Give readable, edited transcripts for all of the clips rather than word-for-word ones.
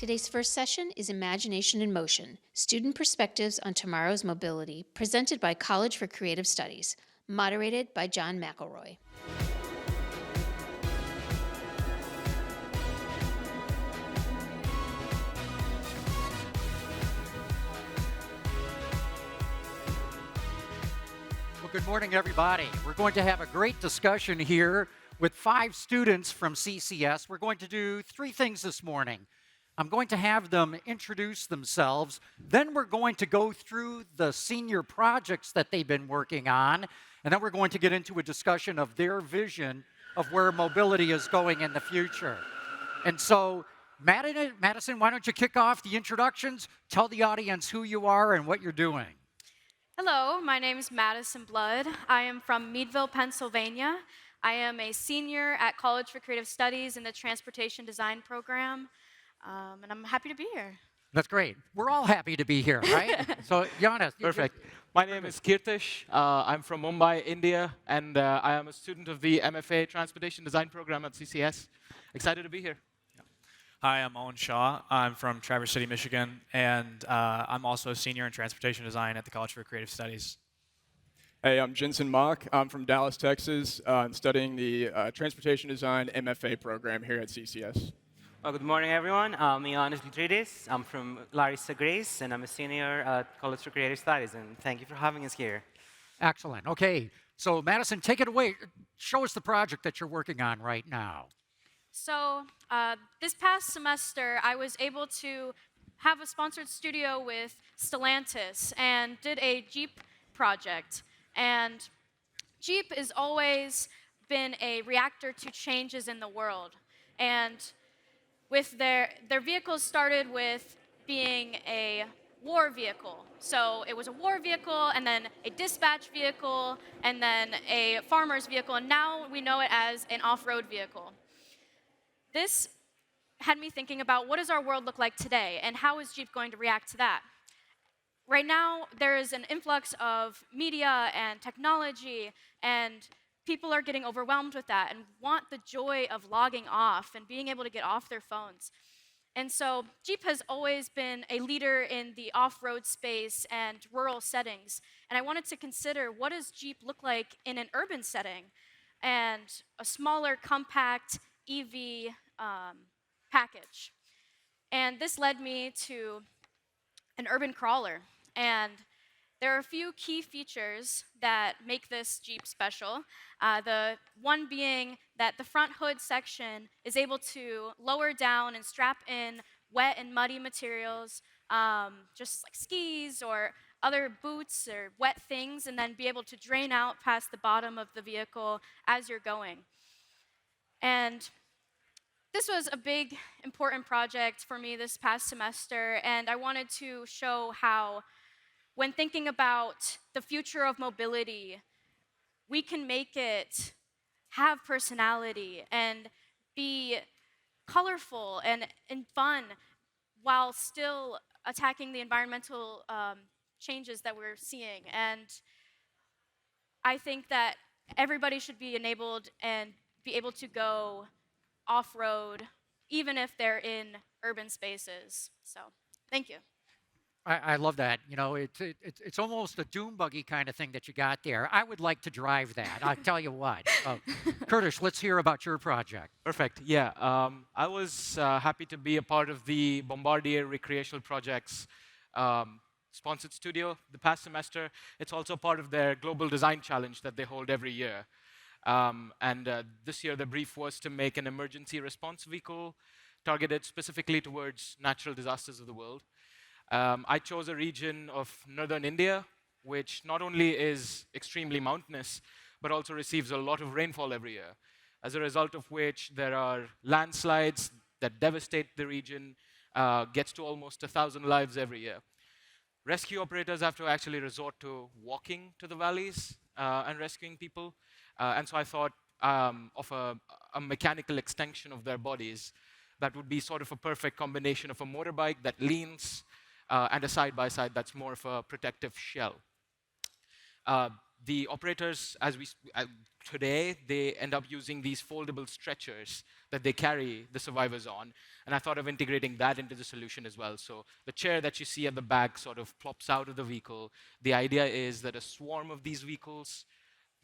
Today's first session is Imagination in Motion, Student Perspectives on Tomorrow's Mobility, presented by College for Creative Studies, moderated by John McElroy. Well, good morning, everybody. We're going to have a great discussion here with 5 students from CCS. We're going to do 3 things this morning. I'm going to have them introduce themselves. Then we're going to go through the senior projects that they've been working on. And then we're going to get into a discussion of their vision of where mobility is going in the future. And so, Madison, why don't you kick off the introductions? Tell the audience who you are and what you're doing. Hello, my name is Madison Blood. I am from Meadville, Pennsylvania. I am a senior at College for Creative Studies in the Transportation Design program, and I'm happy to be here. That's great. We're all happy to be here, right? So, Giannis. Perfect. My name is Kirtish. I'm from Mumbai, India, and I am a student of the MFA Transportation Design program at CCS. Excited to be here. Hi, I'm Owen Shaw. I'm from Traverse City, Michigan, and I'm also a senior in transportation design at the College for Creative Studies. Hey, I'm Jensen Mock. I'm from Dallas, Texas. I'm studying the Transportation Design MFA program here at CCS. Well, good morning, everyone. I'm Ioannis Glitridis. I'm from Larissa, Greece, and I'm a senior at College for Creative Studies, and thank you for having us here. Excellent. Okay, so Madison, take it away. Show us the project that you're working on right now. So this past semester, I was able to have a sponsored studio with Stellantis and did a Jeep project. And Jeep has always been a reactor to changes in the world. And with their vehicles started with being a war vehicle. So it was a war vehicle, and then a dispatch vehicle, and then a farmer's vehicle, and now we know it as an off-road vehicle. This had me thinking about what does our world look like today, and how is Jeep going to react to that? Right now, there is an influx of media and technology, and people are getting overwhelmed with that and want the joy of logging off and being able to get off their phones. And so Jeep has always been a leader in the off-road space and rural settings. And I wanted to consider, what does Jeep look like in an urban setting? And a smaller, compact EV package. And this led me to an urban crawler. And there are a few key features that make this Jeep special. The one being that the front hood section is able to lower down and strap in wet and muddy materials, just like skis or other boots or wet things, and then be able to drain out past the bottom of the vehicle as you're going. And this was a big, important project for me this past semester, and I wanted to show how, when thinking about the future of mobility, we can make it have personality and be colorful and fun while still attacking the environmental changes that we're seeing. And I think that everybody should be enabled and be able to go off-road, even if they're in urban spaces. So, thank you. I love that. You know, it's almost a doom buggy kind of thing that you got there. I would like to drive that. I'll tell you what. Curtis, let's hear about your project. Perfect. Yeah, I was happy to be a part of the Bombardier Recreational Projects sponsored studio the past semester. It's also part of their Global Design Challenge that they hold every year. This year, the brief was to make an emergency response vehicle targeted specifically towards natural disasters of the world. I chose a region of northern India, which not only is extremely mountainous, but also receives a lot of rainfall every year, as a result of which there are landslides that devastate the region, gets to almost 1,000 lives every year. Rescue operators have to actually resort to walking to the valleys and rescuing people. And so I thought of a mechanical extension of their bodies that would be sort of a perfect combination of a motorbike that leans and a side-by-side that's more of a protective shell. the operators, today, they end up using these foldable stretchers that they carry the survivors on. And I thought of integrating that into the solution as well. So the chair that you see at the back sort of plops out of the vehicle. The idea is that a swarm of these vehicles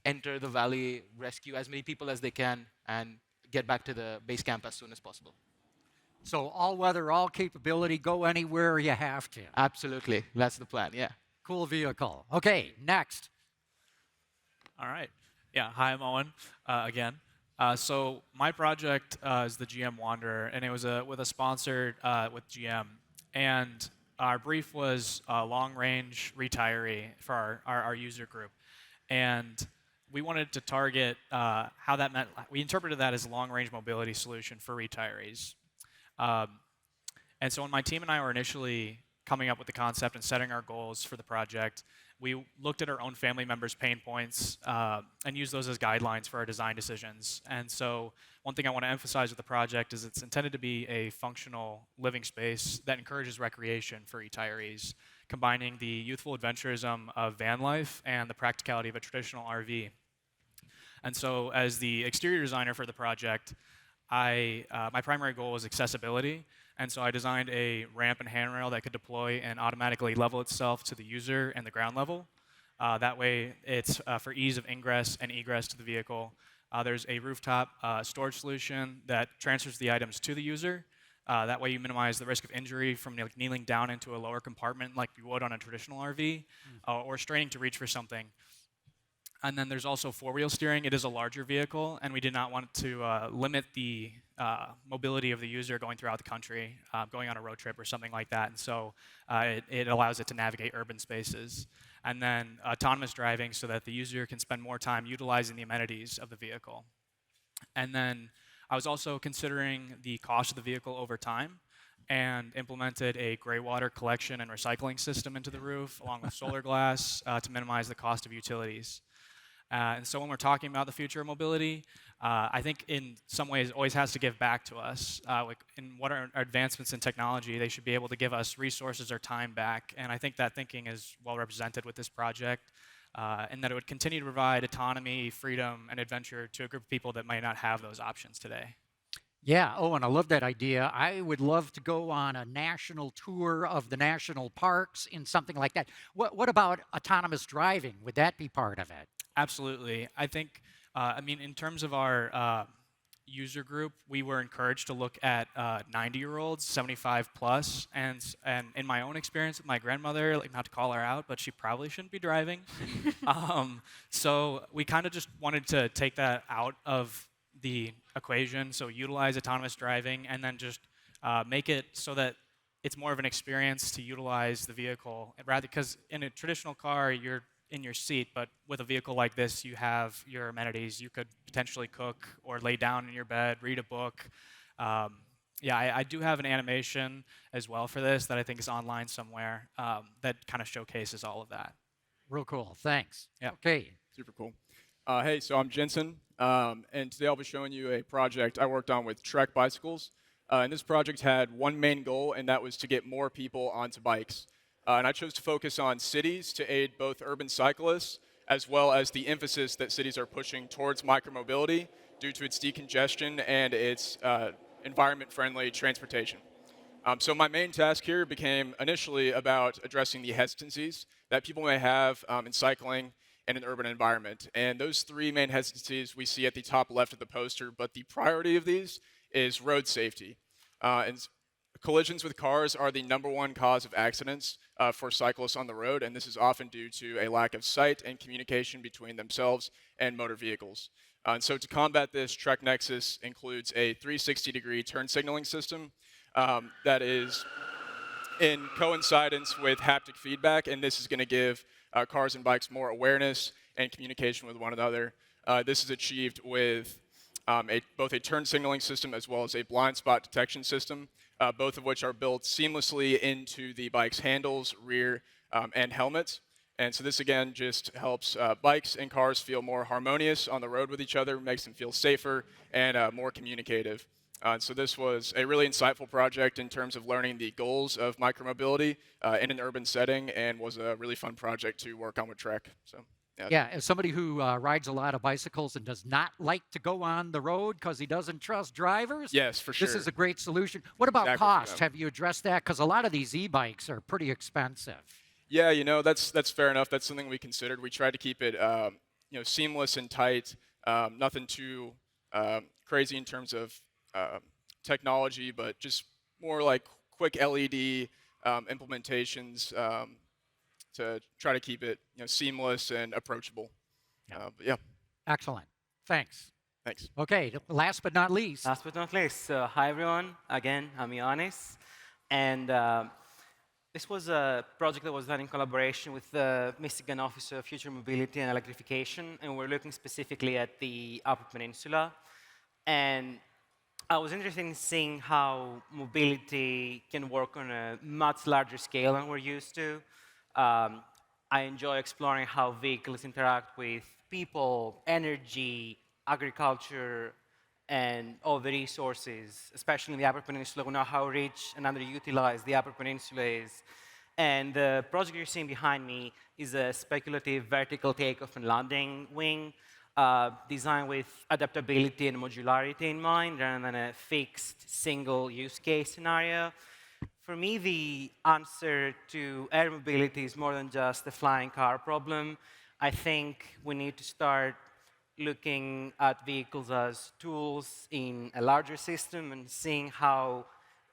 enter the valley, rescue as many people as they can, and get back to the base camp as soon as possible. So all weather, all capability, go anywhere you have to. Absolutely. That's the plan, yeah. Cool vehicle. Okay, next. All right. Yeah, hi, I'm Owen again. So my project is the GM Wanderer, and it was with a sponsor with GM. And our brief was long-range retiree for our user group. And we wanted to target how that meant. We interpreted that as a long-range mobility solution for retirees. And so when my team and I were initially coming up with the concept and setting our goals for the project, we looked at our own family members' pain points and used those as guidelines for our design decisions. And so one thing I want to emphasize with the project is it's intended to be a functional living space that encourages recreation for retirees, combining the youthful adventurism of van life and the practicality of a traditional RV. And so as the exterior designer for the project, my primary goal was accessibility. And so I designed a ramp and handrail that could deploy and automatically level itself to the user and the ground level. That way, it's for ease of ingress and egress to the vehicle. There's a rooftop storage solution that transfers the items to the user. That way, you minimize the risk of injury from kneeling down into a lower compartment like you would on a traditional RV, or straining to reach for something. And then there's also four-wheel steering. It is a larger vehicle, and we did not want to limit the mobility of the user going throughout the country, going on a road trip or something like that. And so it allows it to navigate urban spaces. And then autonomous driving so that the user can spend more time utilizing the amenities of the vehicle. And then I was also considering the cost of the vehicle over time and implemented a gray water collection and recycling system into the roof along with solar glass to minimize the cost of utilities. And so when we're talking about the future of mobility, I think in some ways it always has to give back to us. In what are our advancements in technology, they should be able to give us resources or time back. And I think that thinking is well represented with this project, and that it would continue to provide autonomy, freedom, and adventure to a group of people that might not have those options today. Yeah, and I love that idea. I would love to go on a national tour of the national parks in something like that. What about autonomous driving? Would that be part of it? Absolutely. I think, in terms of our user group, we were encouraged to look at 90-year-olds, 75 plus, and in my own experience with my grandmother, not to call her out, but she probably shouldn't be driving. So we kind of just wanted to take that out of the equation, so utilize autonomous driving, and then just make it so that it's more of an experience to utilize the vehicle, rather, because in a traditional car, you're in your seat, but with a vehicle like this, you have your amenities. You could potentially cook or lay down in your bed, read a book. I do have an animation as well for this that I think is online somewhere that kind of showcases all of that. Real cool. Thanks. Yeah. Okay. Super cool. Hey, so I'm Jensen, and today I'll be showing you a project I worked on with Trek Bicycles. And this project had one main goal, and that was to get more people onto bikes. And I chose to focus on cities to aid both urban cyclists, as well as the emphasis that cities are pushing towards micromobility due to its decongestion and its environment-friendly transportation. So my main task here became initially about addressing the hesitancies that people may have in cycling in an urban environment. And those three main hesitancies we see at the top left of the poster, but the priority of these is road safety. And collisions with cars are the #1 cause of accidents for cyclists on the road, and this is often due to a lack of sight and communication between themselves and motor vehicles. And so to combat this, Trek Nexus includes a 360-degree turn signaling system that is in coincidence with haptic feedback, and this is going to give cars and bikes more awareness and communication with one another. This is achieved with both a turn signaling system as well as a blind spot detection system, both of which are built seamlessly into the bike's handles, rear, and helmets. And so this, again, just helps bikes and cars feel more harmonious on the road with each other, makes them feel safer and more communicative. So this was a really insightful project in terms of learning the goals of micromobility in an urban setting, and was a really fun project to work on with Trek. So, Yeah, as somebody who rides a lot of bicycles and does not like to go on the road because he doesn't trust drivers, Yes, for sure. this is a great solution. What about Exactly for cost? them. Have you addressed that? Because a lot of these e-bikes are pretty expensive. Yeah, that's fair enough. That's something we considered. We tried to keep it seamless and tight. Nothing too crazy in terms of technology, but just more like quick LED implementations to try to keep it seamless and approachable. But yeah, Excellent. Thanks. thanks. Okay, last but not least, Last but not least, hi everyone. Again, I'm Ioannis, and this was a project that was done in collaboration with the Michigan Office of Future Mobility and Electrification, and we're looking specifically at the Upper Peninsula. And I was interested in seeing how mobility can work on a much larger scale than we're used to. I enjoy exploring how vehicles interact with people, energy, agriculture, and all the resources, especially in the Upper Peninsula. We know how rich and underutilized the Upper Peninsula is. And the project you're seeing behind me is a speculative vertical takeoff and landing wing designed with adaptability and modularity in mind rather than a fixed single use case scenario. For me, the answer to air mobility is more than just a flying car problem. I think we need to start looking at vehicles as tools in a larger system and seeing how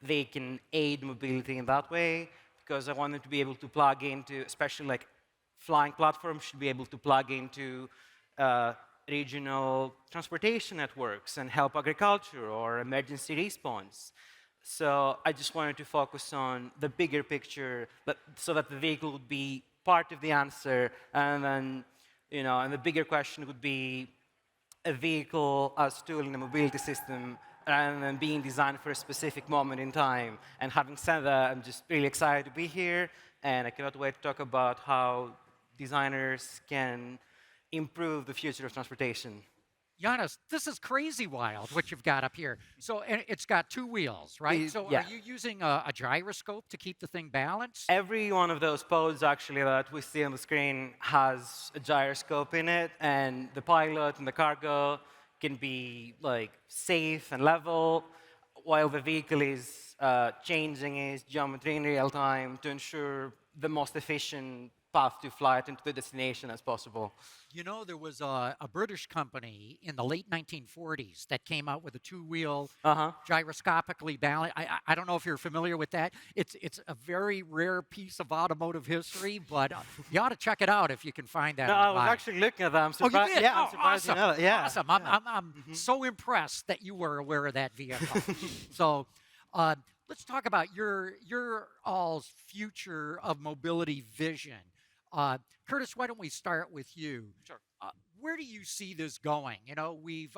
they can aid mobility in that way, because I want them to be able to plug into, especially like flying platforms should be able to plug into regional transportation networks and help agriculture or emergency response. So I just wanted to focus on the bigger picture, so that the vehicle would be part of the answer, and then, and the bigger question would be a vehicle as tool in a mobility system rather than being designed for a specific moment in time. And having said that, I'm just really excited to be here, and I cannot wait to talk about how designers can improve the future of transportation. Giannis, this is crazy wild what you've got up here. So and it's got two wheels, right? So yeah. are you using a gyroscope to keep the thing balanced? Every one of those pods actually that we see on the screen has a gyroscope in it, and the pilot and the cargo can be like safe and level while the vehicle is changing its geometry in real time to ensure the most efficient path to flight into the destination as possible. You know, there was a British company in the late 1940s that came out with a two-wheel gyroscopically balanced. I don't know if you're familiar with that. It's a very rare piece of automotive history, but you ought to check it out if you can find that. No, I was online. actually looking at that. I'm Oh, you surprised. did? Yeah, I'm Oh, surprised awesome. you know that. Yeah. Awesome. I'm so impressed that you were aware of that vehicle. So let's talk about your all's future of mobility vision. Curtis, why don't we start with you? Sure. Where do you see this going? You know, we've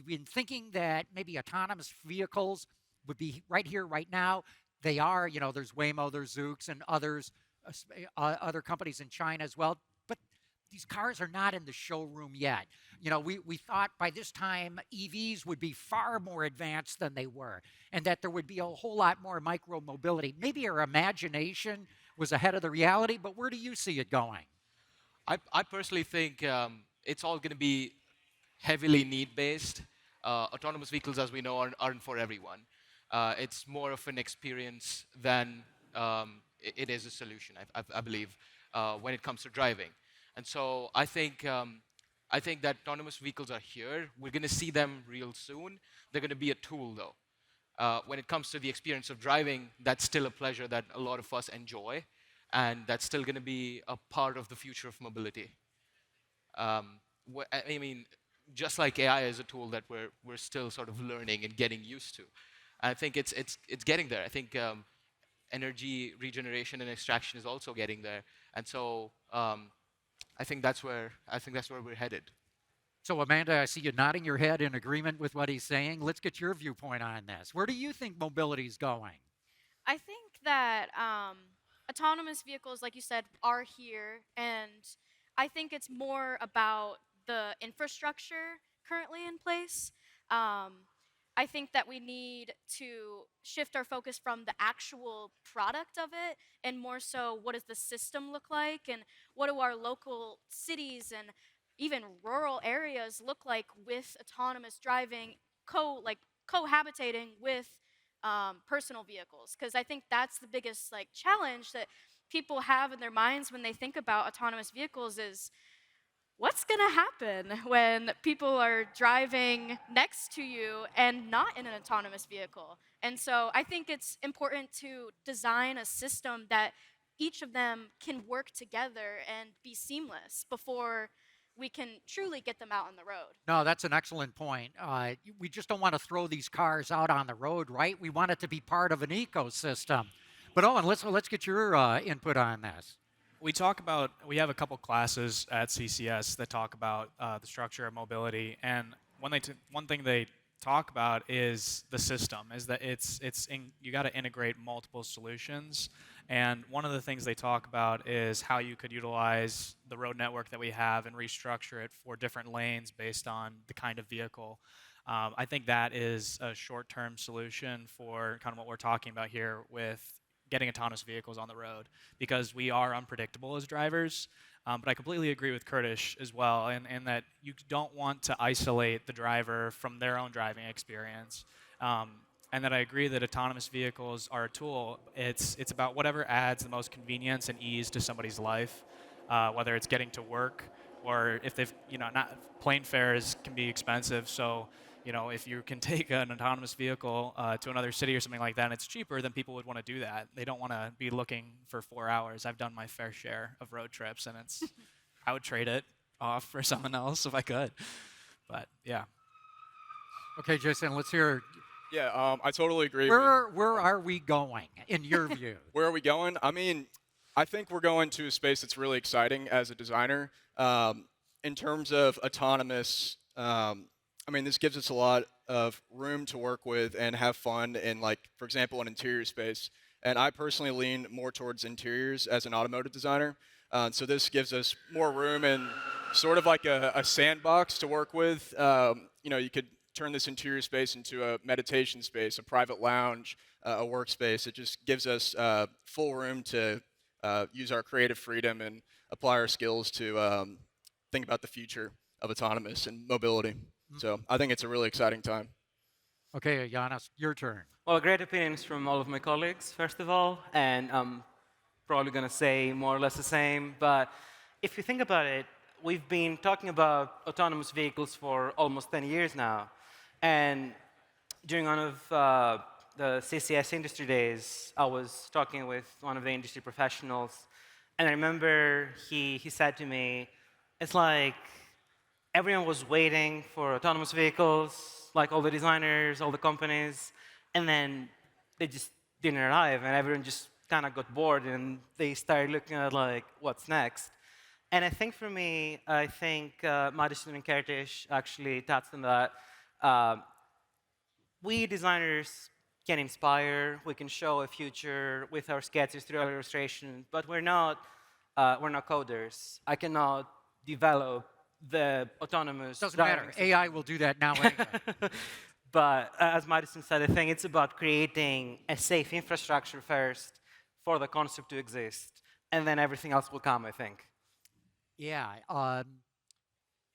been thinking that maybe autonomous vehicles would be right here, right now. They are. You know, there's Waymo, there's Zoox, and others, other companies in China as well. But these cars are not in the showroom yet. You know, we thought by this time EVs would be far more advanced than they were, and that there would be a whole lot more micro mobility. Maybe our imagination was ahead of the reality, but where do you see it going? I personally think it's all going to be heavily need-based. Autonomous vehicles, as we know, aren't for everyone. It's more of an experience than it is a solution, I believe, when it comes to driving. And so I think that autonomous vehicles are here. We're going to see them real soon. They're going to be a tool, though. When it comes to the experience of driving, that's still a pleasure that a lot of us enjoy, and that's still going to be a part of the future of mobility. I mean, just like AI is a tool that we're still sort of learning and getting used to. I think it's getting there. I think energy regeneration and extraction is also getting there, and so I think that's where we're headed. So, Amanda, I see you nodding your head in agreement with what he's saying. Let's get your viewpoint on this. Where do you think mobility is going? I think that autonomous vehicles, like you said, are here, and I think it's more about the infrastructure currently in place. I think that we need to shift our focus from the actual product of it and more so what does the system look like and what do our local cities and even rural areas look like with autonomous driving cohabitating with personal vehicles, because I think that's the biggest like challenge that people have in their minds when they think about autonomous vehicles is what's going to happen when people are driving next to you and not in an autonomous vehicle. And so I think it's important to design a system that each of them can work together and be seamless before we can truly get them out on the road. No, that's an excellent point. We just don't want to throw these cars out on the road, right? We want it to be part of an ecosystem. But Owen, let's get your input on this. We have a couple classes at CCS that talk about the structure of mobility, and one thing they talk about is the system, is that you got to integrate multiple solutions. And one of the things they talk about is how you could utilize the road network that we have and restructure it for different lanes based on the kind of vehicle. I think that is a short-term solution for kind of what we're talking about here with getting autonomous vehicles on the road, because we are unpredictable as drivers. But I completely agree with Kurdish as well, in that you don't want to isolate the driver from their own driving experience. And that I agree that autonomous vehicles are a tool. It's about whatever adds the most convenience and ease to somebody's life, whether it's getting to work or if they've, not plane fares can be expensive. So, if you can take an autonomous vehicle to another city or something like that and it's cheaper, then people would want to do that. They don't want to be looking for 4 hours. I've done my fair share of road trips, and I would trade it off for someone else if I could. But yeah. Okay, Jason, let's hear. Yeah, I totally agree. Where are we going, in your view? Where are we going? I mean, I think we're going to a space that's really exciting as a designer. In terms of autonomous, this gives us a lot of room to work with and have fun in, like, for example, an interior space. And I personally lean more towards interiors as an automotive designer. So this gives us more room and sort of like a sandbox to work with. You could turn this interior space into a meditation space, a private lounge, a workspace. It just gives us full room to use our creative freedom and apply our skills to think about the future of autonomous and mobility. So I think it's a really exciting time. Okay, Giannis, your turn. Well, great opinions from all of my colleagues, first of all, and I'm probably going to say more or less the same. But if you think about it, we've been talking about autonomous vehicles for almost 10 years now. And during one of the CCS industry days, I was talking with one of the industry professionals, and I remember he said to me, it's like everyone was waiting for autonomous vehicles, like all the designers, all the companies, and then they just didn't arrive, and everyone just kind of got bored, and they started looking at, like, what's next? And I think for me, Madison and Kurdish actually touched on that. We designers can inspire, we can show a future with our sketches through our illustration, but we're not coders. I cannot develop the autonomous Doesn't matter. AI will do that now anyway. But as Madison said, I think it's about creating a safe infrastructure first for the concept to exist, and then everything else will come, I think. Yeah.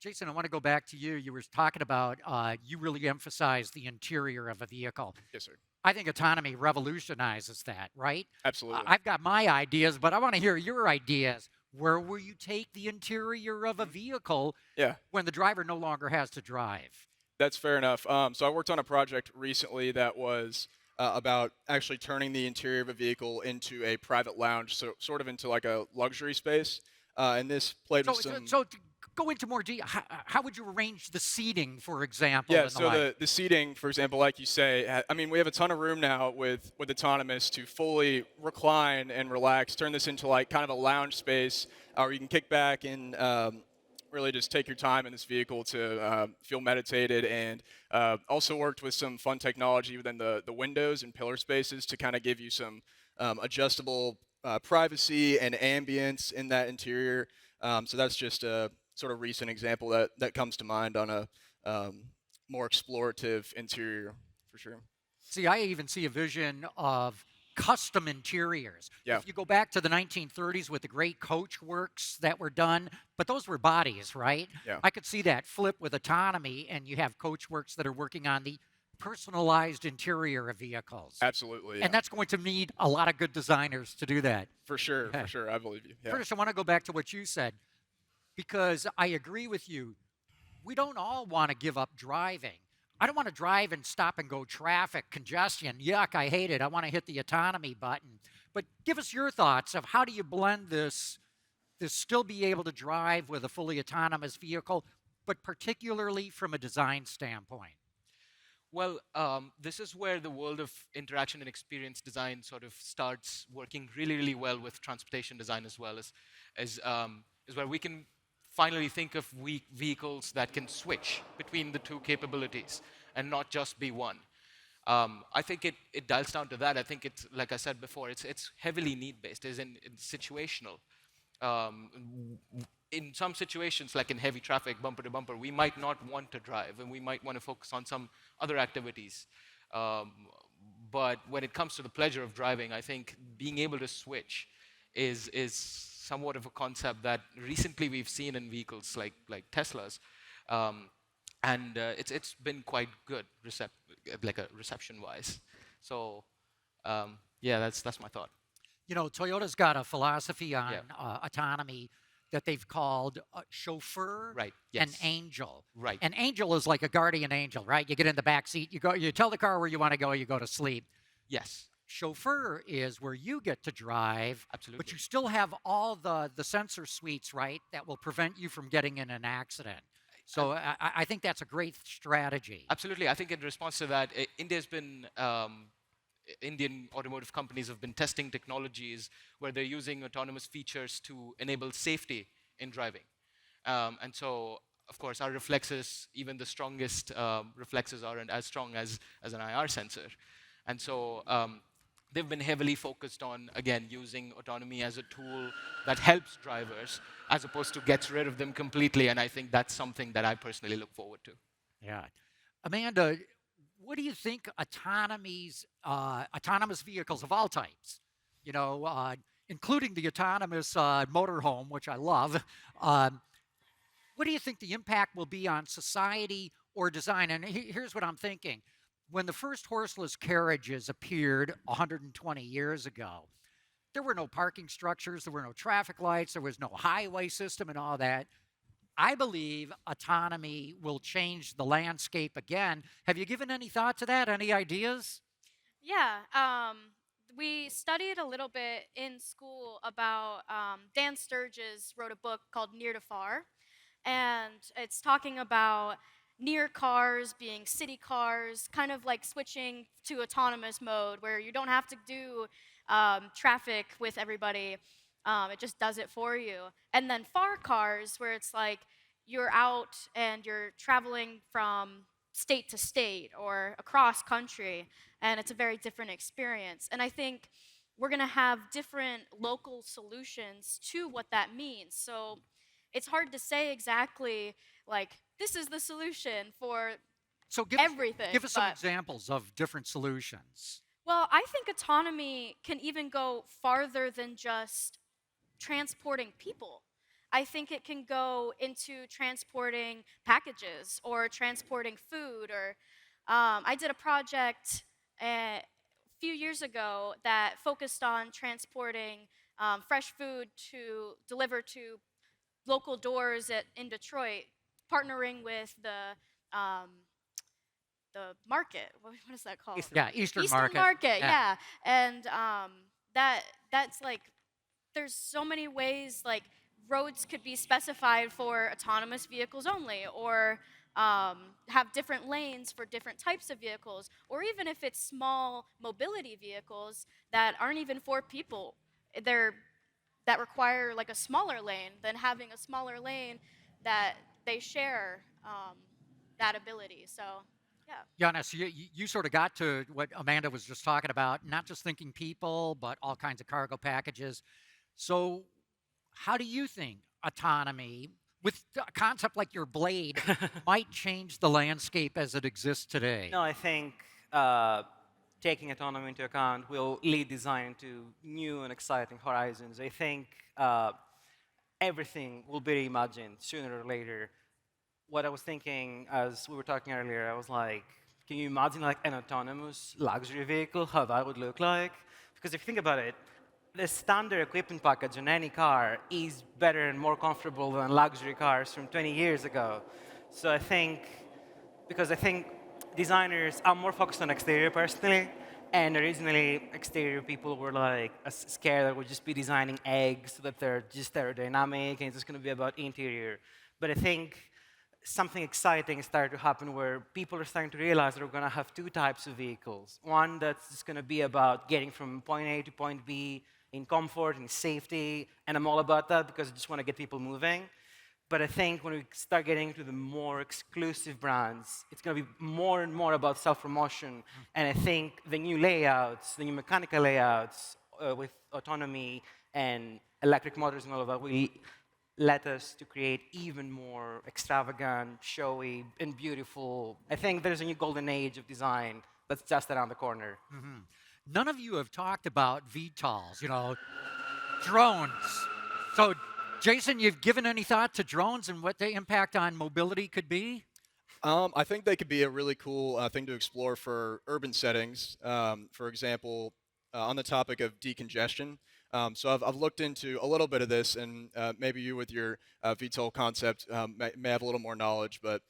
Jason, I want to go back to you. You were talking about you really emphasize the interior of a vehicle. Yes, sir. I think autonomy revolutionizes that, right? Absolutely. I've got my ideas, but I want to hear your ideas. Where will you take the interior of a vehicle when the driver no longer has to drive? That's fair enough. So I worked on a project recently that was about actually turning the interior of a vehicle into a private lounge, so sort of into like a luxury space. And this played with some... So to go into more detail, how would you arrange the seating, for example? Yeah, so the seating, for example, like you say, we have a ton of room now with autonomous to fully recline and relax, turn this into like kind of a lounge space, or you can kick back and really just take your time in this vehicle to feel meditated, and also worked with some fun technology within the windows and pillar spaces to kind of give you some adjustable privacy and ambience in that interior. So that's just a sort of recent example that comes to mind on a more explorative interior for sure. See, I even see a vision of custom interiors. Yeah. If you go back to the 1930s with the great coach works that were done, but those were bodies, right? Yeah. I could see that flip with autonomy, and you have coach works that are working on the personalized interior of vehicles. Absolutely. Yeah. And that's going to need a lot of good designers to do that. for sure, Yeah. for sure. I believe you. Yeah. First, I want to go back to what you said, because I agree with you. We don't all want to give up driving. I don't want to drive and stop and go traffic, congestion. Yuck, I hate it. I want to hit the autonomy button. But give us your thoughts of how do you blend this still be able to drive with a fully autonomous vehicle, but particularly from a design standpoint. Well, this is where the world of interaction and experience design sort of starts working really, really well with transportation design as well is where we can finally think of vehicles that can switch between the two capabilities and not just be one. I think it dials down to that. I think it's, like I said before, it's heavily need-based, it's situational. In some situations, like in heavy traffic, bumper to bumper, we might not want to drive, and we might want to focus on some other activities. But when it comes to the pleasure of driving, I think being able to switch is somewhat of a concept that recently we've seen in vehicles like Teslas, and it's been quite good, reception-wise. So yeah, that's my thought. You know, Toyota's got a philosophy on autonomy that they've called chauffeur Right, and yes. angel. Right. An angel is like a guardian angel, right? You get in the back seat, you tell the car where you want to go, you go to sleep. Yes. Chauffeur is where you get to drive, Absolutely. but you still have all the sensor suites, right, that will prevent you from getting in an accident. So I think that's a great strategy. Absolutely. I think in response to that, Indian automotive companies have been testing technologies where they're using autonomous features to enable safety in driving. And so, of course, our reflexes, even the strongest reflexes aren't as strong as an IR sensor. And so they've been heavily focused on, again, using autonomy as a tool that helps drivers as opposed to gets rid of them completely. And I think that's something that I personally look forward to. Yeah. Amanda, what do you think autonomous vehicles of all types, you know, including the autonomous motorhome, which I love, what do you think the impact will be on society or design? And here's what I'm thinking. When the first horseless carriages appeared 120 years ago, there were no parking structures, there were no traffic lights, there was no highway system and all that. I believe autonomy will change the landscape again. Have you given any thought to that? Any ideas? Yeah, we studied a little bit in school about Dan Sturges wrote a book called Near to Far, and it's talking about near cars being city cars, kind of like switching to autonomous mode where you don't have to do traffic with everybody. It just does it for you. And then far cars, where it's like you're out and you're traveling from state to state or across country, and it's a very different experience. And I think we're going to have different local solutions to what that means. So it's hard to say exactly, like, this is the solution for everything. Give us some examples of different solutions. Well, I think autonomy can even go farther than just transporting people. I think it can go into transporting packages or transporting food. Or I did a project a few years ago that focused on transporting fresh food to deliver to local doors in Detroit, partnering with the market. What is that called? Eastern Market. Yeah. And that's like, there's so many ways, like roads could be specified for autonomous vehicles only, or have different lanes for different types of vehicles, or even if it's small mobility vehicles that aren't even for people, that require like a smaller lane, then having a smaller lane that they share that ability. So, yeah. Giannis, you sort of got to what Amanda was just talking about, not just thinking people, but all kinds of cargo packages. So how do you think autonomy, with a concept like your Blade, might change the landscape as it exists today? No, I think taking autonomy into account will lead design to new and exciting horizons. I think everything will be reimagined sooner or later. What I was thinking as we were talking earlier, I was like, can you imagine like an autonomous luxury vehicle, how that would look like? Because if you think about it, the standard equipment package on any car is better and more comfortable than luxury cars from 20 years ago. So I think, because I think designers are more focused on exterior personally, and originally exterior people were like scared that we'd just be designing eggs so that they're just aerodynamic and it's just going to be about interior. But I think something exciting is starting to happen where people are starting to realize that we're going to have two types of vehicles. One that's just going to be about getting from point A to point B in comfort and safety, and I'm all about that because I just want to get people moving. But I think when we start getting to the more exclusive brands, it's going to be more and more about self-promotion. And I think the new layouts, the new mechanical layouts with autonomy and electric motors and all of that will let us to create even more extravagant, showy, and beautiful. I think there's a new golden age of design that's just around the corner. None of you have talked about VTOLs, drones. So, Jason, you've given any thought to drones and what the impact on mobility could be? I think they could be a really cool thing to explore for urban settings. For example, on the topic of decongestion. So I've looked into a little bit of this, and maybe you with your VTOL concept may have a little more knowledge, but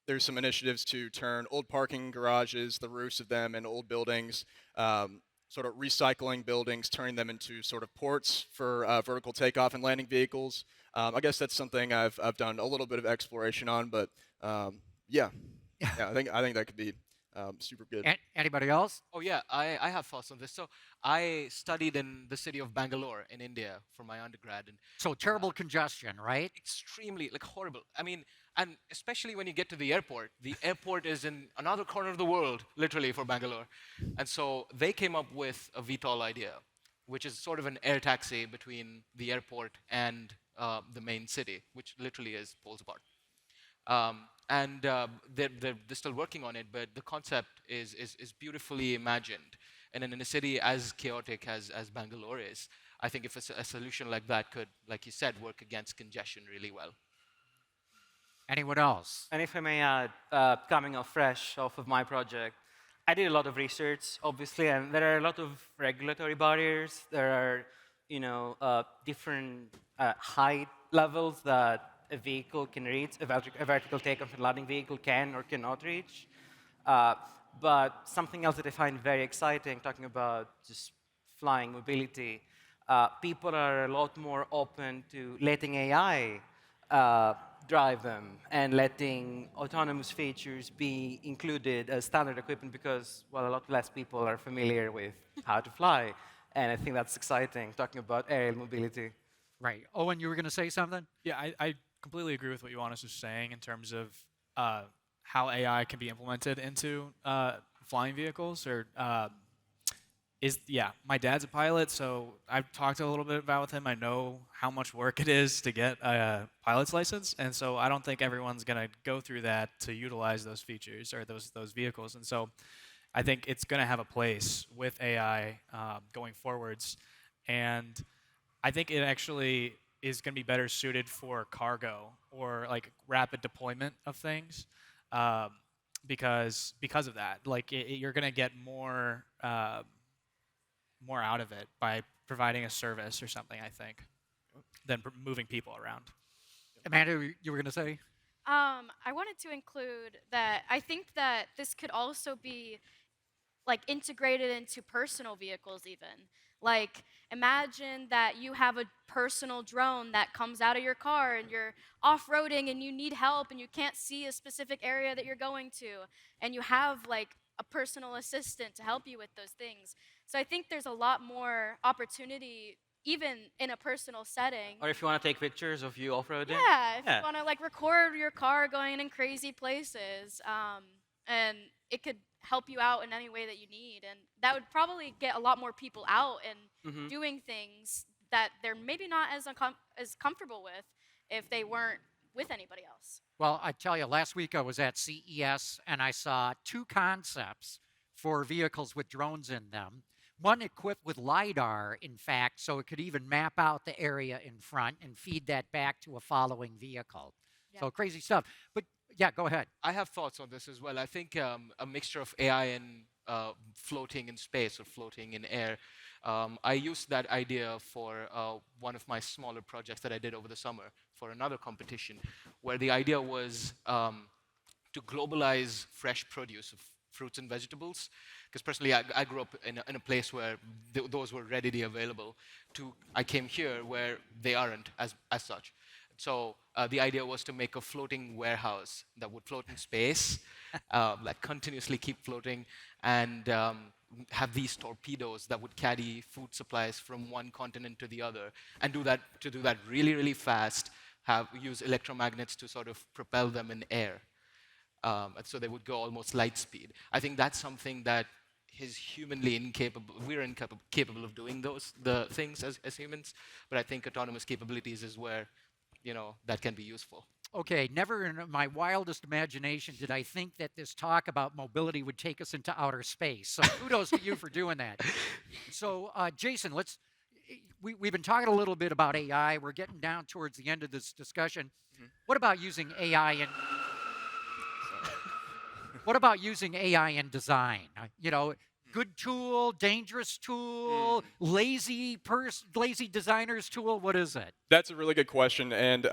there's some initiatives to turn old parking garages, the roofs of them, and old buildings, sort of recycling buildings, turning them into sort of ports for vertical takeoff and landing vehicles. I guess that's something I've done a little bit of exploration on, but yeah, I think that could be super good. Anybody else? Oh yeah, I have thoughts on this. So I studied in the city of Bangalore in India for my undergrad, and So terrible congestion, right? extremely like horrible. I mean, and especially when you get to the airport is in another corner of the world, literally, for Bangalore. And so they came up with a VTOL idea, which is sort of an air taxi between the airport and the main city, which literally is poles apart. They're still working on it, but the concept is beautifully imagined. And in a city as chaotic as Bangalore is, I think if a solution like that could, like you said, work against congestion really well. Anyone else? And if I may add, coming off fresh off of my project, I did a lot of research, obviously, and there are a lot of regulatory barriers. There are, different height levels that a vehicle can reach, a vertical takeoff and landing vehicle can or cannot reach. But something else that I find very exciting, talking about just flying mobility, people are a lot more open to letting AI drive them and letting autonomous features be included as standard equipment because, well, a lot less people are familiar with how to fly. And I think that's exciting, talking about aerial mobility. Right. Owen, you were going to say something? Yeah, I completely agree with what Ioannis was saying in terms of how AI can be implemented into flying vehicles. My dad's a pilot, so I've talked a little bit about with him. I know how much work it is to get a pilot's license, and so I don't think everyone's going to go through that to utilize those features or those vehicles. And so I think it's going to have a place with AI going forwards, and I think it actually is going to be better suited for cargo or like rapid deployment of things, because of that. Like you're going to get more out of it by providing a service or something, I think, than moving people around. Amanda, you were going to say? I wanted to include that I think that this could also be like integrated into personal vehicles even. Like imagine that you have a personal drone that comes out of your car and you're off-roading and you need help and you can't see a specific area that you're going to and you have like a personal assistant to help you with those things. So I think there's a lot more opportunity even in a personal setting. Or if you want to take pictures of you off-roading. Yeah, if you want to like record your car going in crazy places, and it could help you out in any way that you need, and that would probably get a lot more people out and doing things that they're maybe not as comfortable with if they weren't with anybody else. Well, I tell you, last week I was at CES and I saw two concepts for vehicles with drones in them. One equipped with LiDAR, in fact, so it could even map out the area in front and feed that back to a following vehicle. So crazy stuff. But yeah, go ahead. I have thoughts on this as well. I think a mixture of AI and floating in space or floating in air. I used that idea for one of my smaller projects that I did over the summer for another competition, where the idea was to globalize fresh produce of fruits and vegetables. Because personally, I grew up in a place where those were readily available. I came here where they aren't as such. So the idea was to make a floating warehouse that would float in space, like continuously keep floating, and have these torpedoes that would carry food supplies from one continent to the other, and do that really, really fast. Use electromagnets to sort of propel them in air, and so they would go almost light speed. I think that's something that is humanly incapable. We're incapable of doing the things as humans, but I think autonomous capabilities is where that can be useful. Okay, never in my wildest imagination did I think that this talk about mobility would take us into outer space. So kudos to you for doing that. So Jason, we've been talking a little bit about AI. We're getting down towards the end of this discussion. What about using AI in what about using AI in design? Good tool, dangerous tool, lazy designer's tool. What is it? That's a really good question, and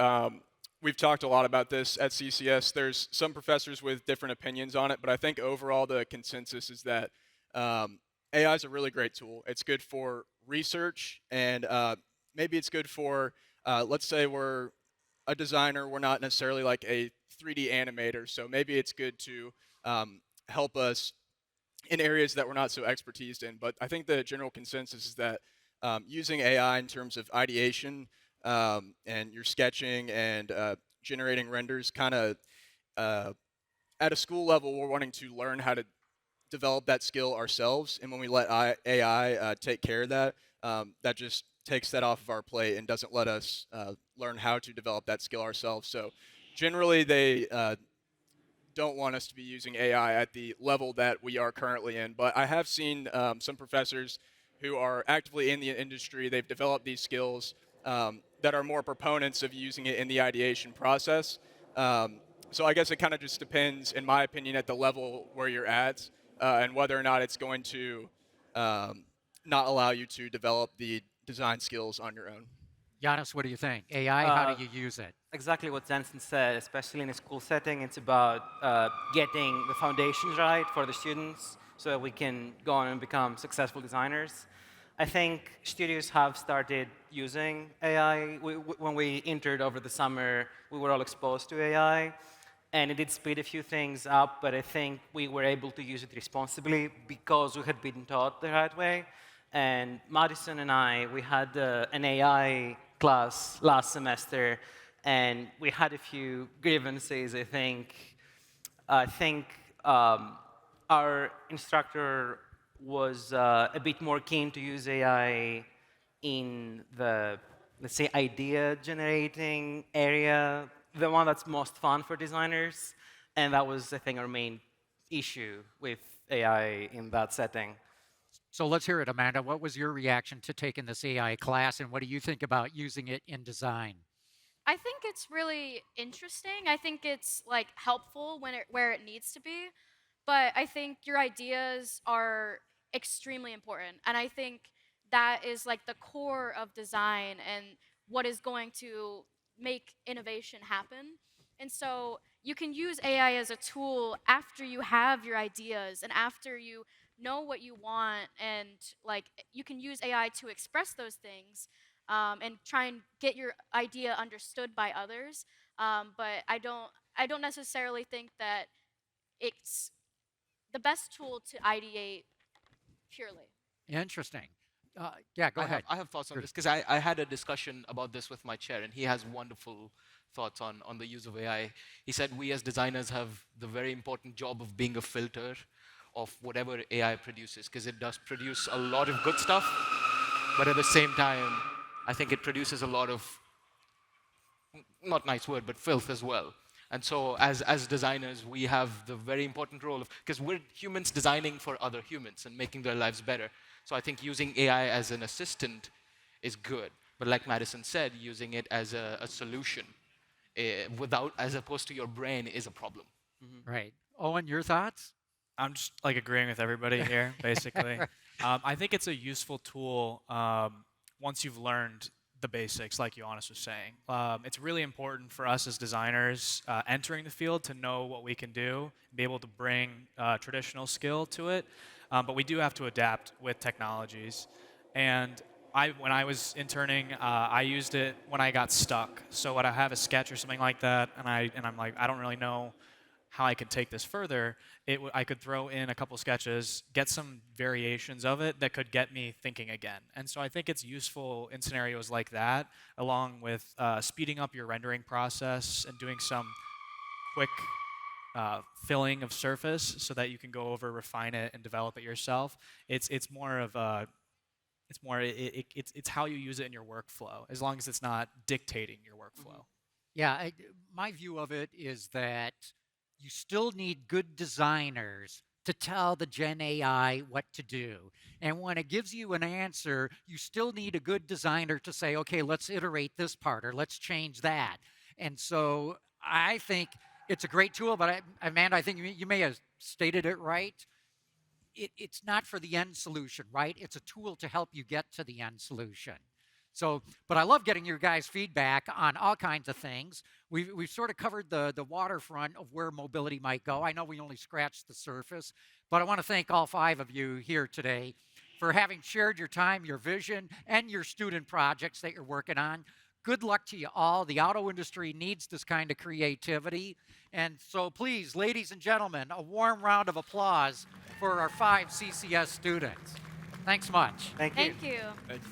we've talked a lot about this at CCS. There's some professors with different opinions on it, but I think overall the consensus is that AI is a really great tool. It's good for research, and maybe it's good for, let's say we're a designer, we're not necessarily like a 3D animator, so maybe it's good to help us in areas that we're not so expertised in. But I think the general consensus is that using AI in terms of ideation and your sketching and generating renders, kind of at a school level, we're wanting to learn how to develop that skill ourselves. And when we let AI take care of that, that just takes that off of our plate and doesn't let us learn how to develop that skill ourselves. So generally, they don't want us to be using AI at the level that we are currently in. But I have seen some professors who are actively in the industry. They've developed these skills that are more proponents of using it in the ideation process. So I guess it kind of just depends, in my opinion, at the level where you're at and whether or not it's going to not allow you to develop the design skills on your own. Giannis, what do you think? AI, how do you use it? Exactly what Jensen said, especially in a school setting. It's about getting the foundations right for the students so that we can go on and become successful designers. I think studios have started using AI. When we entered over the summer, we were all exposed to AI, and it did speed a few things up, but I think we were able to use it responsibly because we had been taught the right way. And Madison and I, we had an AI class last semester, and we had a few grievances, I think. Our instructor was a bit more keen to use AI in the, let's say, idea generating area, the one that's most fun for designers. And that was, I think, our main issue with AI in that setting. So let's hear it, Amanda. What was your reaction to taking this AI class, and what do you think about using it in design? I think it's really interesting. I think it's like helpful where it needs to be, but I think your ideas are extremely important, and I think that is like the core of design and what is going to make innovation happen. And so you can use AI as a tool after you have your ideas and after you know what you want, and like you can use AI to express those things and try and get your idea understood by others. But I don't necessarily think that it's the best tool to ideate purely. Interesting. Yeah, go ahead. I have thoughts on this because I had a discussion about this with my chair, and he has wonderful thoughts on the use of AI. He said we as designers have the very important job of being a filter of whatever AI produces, because it does produce a lot of good stuff, but at the same time, I think it produces a lot of not nice word, but filth as well. And so as designers, we have the very important role of, because we're humans designing for other humans and making their lives better. So I think using AI as an assistant is good. But like Madison said, using it as a solution as opposed to your brain is a problem. Right. Owen, your thoughts? I'm just like agreeing with everybody here, basically. I think it's a useful tool once you've learned the basics, like Ioannis was saying. It's really important for us as designers entering the field to know what we can do, be able to bring traditional skill to it. But we do have to adapt with technologies. And when I was interning, I used it when I got stuck. So when I have a sketch or something like that, and I'm like, I don't really know how I could take this further, I could throw in a couple sketches, get some variations of it that could get me thinking again. And so I think it's useful in scenarios like that, along with speeding up your rendering process and doing some quick filling of surface so that you can go over, refine it, and develop it yourself. It's more of a it's how you use it in your workflow, as long as it's not dictating your workflow. Yeah, my view of it is that you still need good designers to tell the Gen AI what to do. And when it gives you an answer, you still need a good designer to say, okay, let's iterate this part or let's change that. And so I think it's a great tool, but Amanda, I think you may have stated it right. It's not for the end solution, right? It's a tool to help you get to the end solution. So, but I love getting your guys' feedback on all kinds of things. We've sort of covered the waterfront of where mobility might go. I know we only scratched the surface, but I want to thank all 5 of you here today for having shared your time, your vision, and your student projects that you're working on. Good luck to you all. The auto industry needs this kind of creativity. And so please, ladies and gentlemen, a warm round of applause for our 5 CCS students. Thanks much. Thank you. Thank you. Thank you.